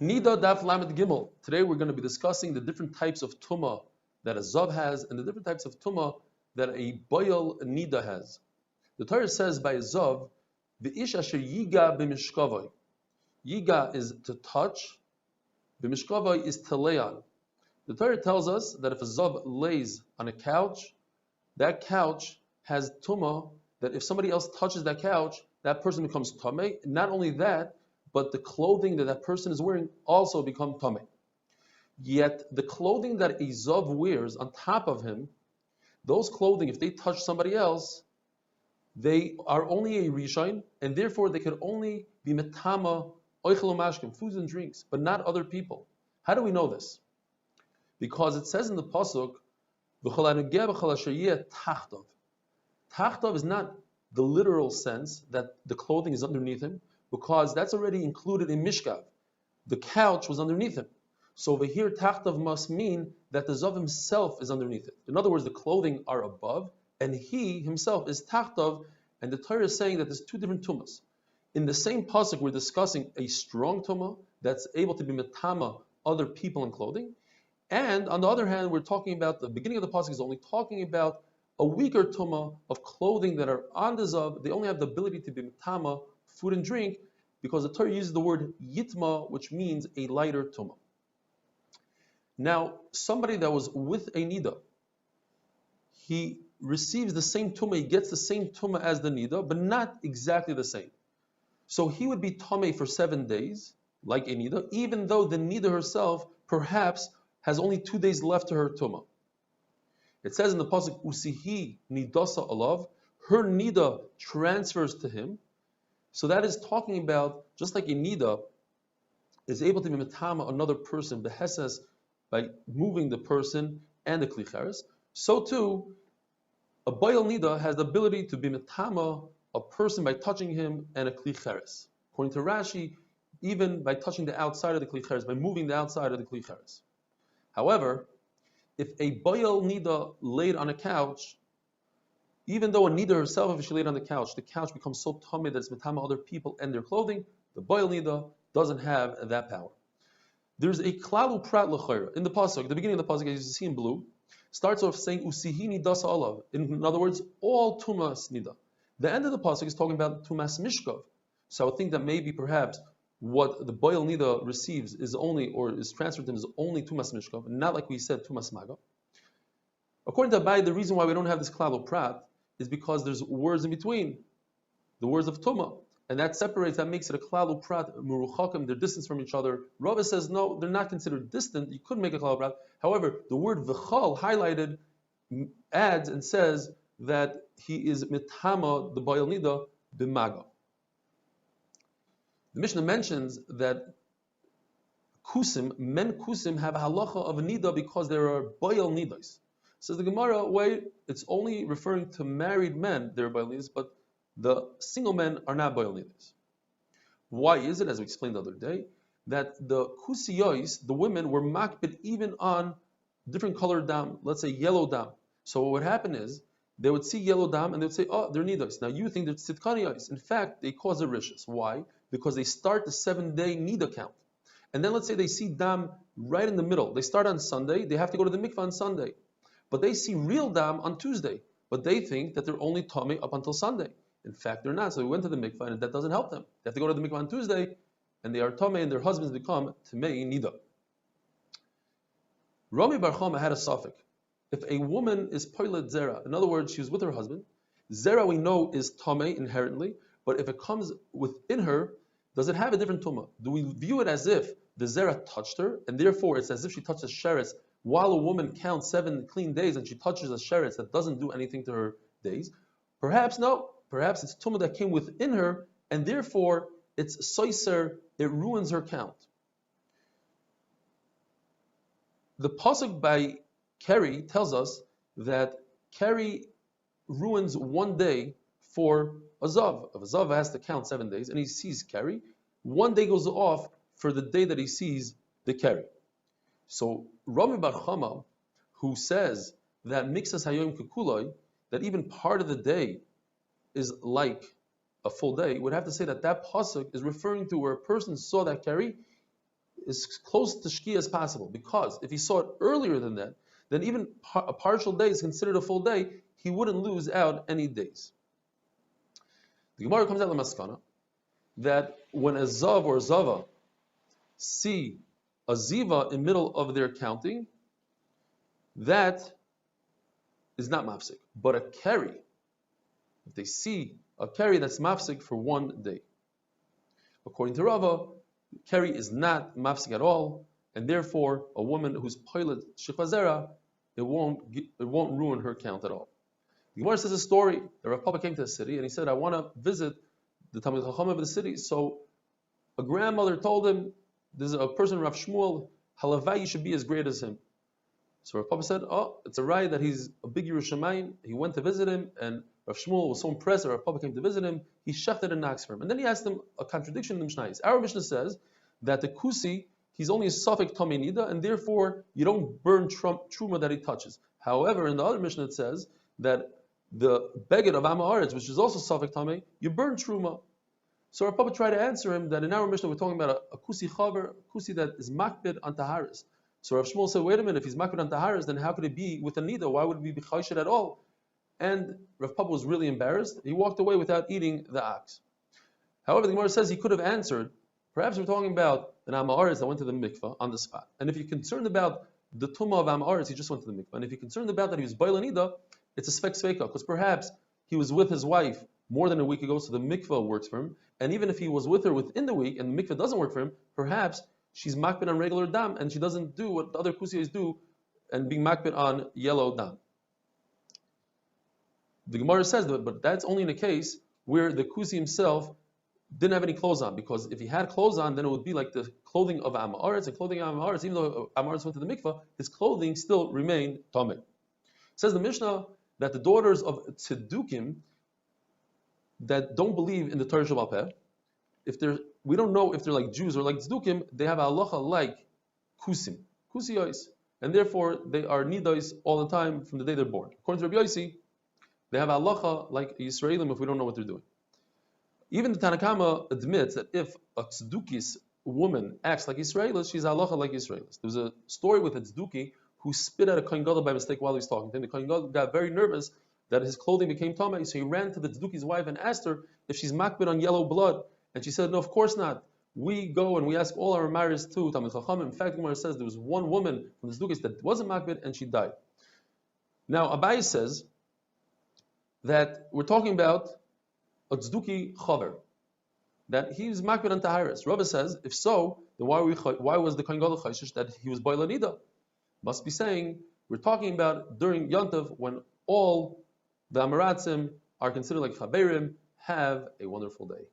Niddah Daf Lamed Gimel. Today we're going to be discussing the different types of tumah that a zav has and the different types of tumah that a boil niddah has. The Torah says by a zav, "V'ish asher yiga b'mishkavai." Yiga is to touch, b'mishkavai is to lay on. The Torah tells us that if a zav lays on a couch, that couch has tumah, that if somebody else touches that couch, that person becomes tameh. Not only that, but the clothing that that person is wearing also become tameh. Yet the clothing that a zav wears on top of him, those clothing, if they touch somebody else, they are only a rishon, and therefore they could only be metama oichel mashkim, foods and drinks, but not other people. How do we know this? Because it says in the pasuk, tachtav. Tachtav is not the literal sense that the clothing is underneath him, because that's already included in Mishkav. The couch was underneath him. So over here, tachtav must mean that the zav himself is underneath it. In other words, the clothing are above, and he himself is tachtav, and the Torah is saying that there's two different tumas. In the same pasuk, we're discussing a strong tumah that's able to be metama other people and clothing, and on the other hand, we're talking about the beginning of the pasuk is only talking about a weaker tumah of clothing that are on the zav. They only have the ability to be metama food and drink, because the Torah uses the word yitma, which means a lighter tumah. Now, somebody that was with a niddah, he receives the same tumah, he gets the same tumah as the niddah, but not exactly the same. So he would be tameh for 7 days, like a niddah, even though the niddah herself perhaps has only 2 days left to her tumah. It says in the pasuk, usihi nidasa alav, her niddah transfers to him. So that is talking about, just like a niddah is able to be metama another person, behesas, by moving the person and the klicheres, so too, a boil niddah has the ability to be metama a person by touching him and a klicheres. According to Rashi, even by touching the outside of the klicheres, by moving the outside of the klicheres. However, if a boil niddah laid on a couch, even though a niddah herself, if she laid on the couch becomes so tameh that it's metama other people and their clothing, the boil niddah doesn't have that power. There's a klalu prat l'chayra in the pasuk. The beginning of the pasuk, as you see in blue, starts off saying usihi nidasa alav. In other words, all tumas niddah. The end of the pasuk is talking about tumas mishkav. So I would think that maybe perhaps what the boil niddah receives is only, or is transferred to him, is only tumas mishkav, not like we said tumas maga. According to Abai, the reason why we don't have this klalu prat is because there's words in between, the words of Tumah, and that separates, that makes it a klalu prat, muruchakim, they're distant from each other. Rava says, no, they're not considered distant, you could make a klalu prat. However, the word v'chal, highlighted, adds and says that he is mitama, the boil niddah, b'maga. The Mishnah mentions that kusim, men kusim, have a halacha of a niddah because there are boil niddahs. Says the Gemara, wait, it's only referring to married men, they're boil nidahs, but the single men are not boil nidahs. Why is it, as we explained the other day, that the kusiyois, the women, were makbid even on different colored dam, let's say yellow dam. So what would happen is, they would see yellow dam and they would say, oh, they're nidahs. Now you think they're tzidkaniyos. In fact, they cause a rishus. Why? Because they start the 7-day niddah count. And then let's say they see dam right in the middle. They start on Sunday, they have to go to the mikvah on Sunday. But they see real dam on Tuesday. But they think that they're only tameh up until Sunday. In fact, they're not. So we went to the mikvah and that doesn't help them. They have to go to the mikvah on Tuesday and they are tameh and their husbands become tamei niddah. Rami Bar Chama had a suffix. If a woman is poiled zera, in other words, she was with her husband, zera we know is tameh inherently, but if it comes within her, does it have a different tumah? Do we view it as if the zera touched her, and therefore it's as if she touched a sheretz, while a woman counts 7 clean days and she touches a sheretz that doesn't do anything to her days? Perhaps no. Perhaps it's tumah that came within her, and therefore it's soiser, it ruins her count. The pasuk by Keri tells us that Keri ruins 1 day for a zav. If a zav has to count 7 days and he sees Keri, 1 day goes off for the day that he sees the Keri. So Rami Bar Chama, who says that mixas hayom kekuloi, that even part of the day is like a full day, would have to say that that pasuk is referring to where a person saw that Keri as close to Shkia as possible, because if he saw it earlier than that, then even a partial day is considered a full day. He wouldn't lose out any days. The Gemara comes out with Maskana that when a Zav or a Zava see a Ziva in middle of their counting, that is not mafsik. But a Keri, if they see a Keri, that's mafsik for one day. According to Rava, Keri is not mafsik at all, and therefore a woman who's pilot shechvazera, it won't ruin her count at all. The Gemara says a story. The Rav Papa came to the city and he said, I want to visit the Talmid Chacham of the city. So a grandmother told him, there's a person, Rav Shmuel, halavai, you should be as great as him. So Rav Papa said, oh, it's a right that he's a big Yerushalayim. He went to visit him, and Rav Shmuel was so impressed that Rav Papa came to visit him, he shechted and knocks for him. And then he asked him a contradiction in the Mishnah. Our Mishnah says that the Kusi, he's only a Safek Tamei Nida, and therefore you don't burn Truma that he touches. However, in the other Mishnah it says that the Beged of Am Haaretz, which is also Safek Tamei, you burn Truma. So Rav Papa tried to answer him that in our Mishnah we're talking about a Kusi Chaver, a Kusi that is Makbid on Taharis. So Rav Shmuel said, wait a minute, if he's makbid on taharas, then how could it be with a nida? Why would it be b'chayshit at all? And Rav Papa was really embarrassed. He walked away without eating the ox. However, the Gemara says he could have answered, perhaps we're talking about an Amaretz that went to the mikvah on the spot. And if you're concerned about the tumah of Amaretz, he just went to the mikvah. And if you're concerned about that he was b'ayla nida, it's a svek sveka, because perhaps he was with his wife more than a week ago, so the mikvah works for him. And even if he was with her within the week and the mikvah doesn't work for him, perhaps she's makbid on regular dam, and she doesn't do what the other kusiyas do, and being makbid on yellow dam. The Gemara says that, but that's only in a case where the kusi himself didn't have any clothes on, because if he had clothes on, then it would be like the clothing of Am Haaretz, and clothing of Am Haaretz, even though Am Haaretz went to the mikvah, his clothing still remained tameh. Says the Mishnah that the daughters of Tzedukim that don't believe in the Torah Sheba'al Peh, we don't know if they're like Jews or like Tzdukim, they have a halacha like Kusim, Kusiyos, and therefore they are Nidais all the time from the day they're born. According to Rabbi Yossi, they have a halacha like Yisraelim if we don't know what they're doing. Even the Tanakama admits that if a Tzedukis woman acts like Yisraelis, she's a halacha like Yisraelis. There was a story with a Tzeduki who spit out a Kohen Gadol by mistake while he was talking to him. The Kohen Gadol got very nervous that his clothing became tamei, so he ran to the Tzeduki's wife and asked her if she's makbid on yellow blood. And she said, no, of course not. We go and we ask all our marriages too, Talmid Chacham. In fact, Gemara says there was one woman from the Tzedukis that wasn't makbid and she died. Now, Abai says that we're talking about a Tzduki chaver, that he's makbid on taharis. Rava says, if so, then why was the Kohen Gadol chayshish that he was b'ayla nida? Must be saying we're talking about during Yontav when all the Amaratzim are considered like chaverim. Have a wonderful day.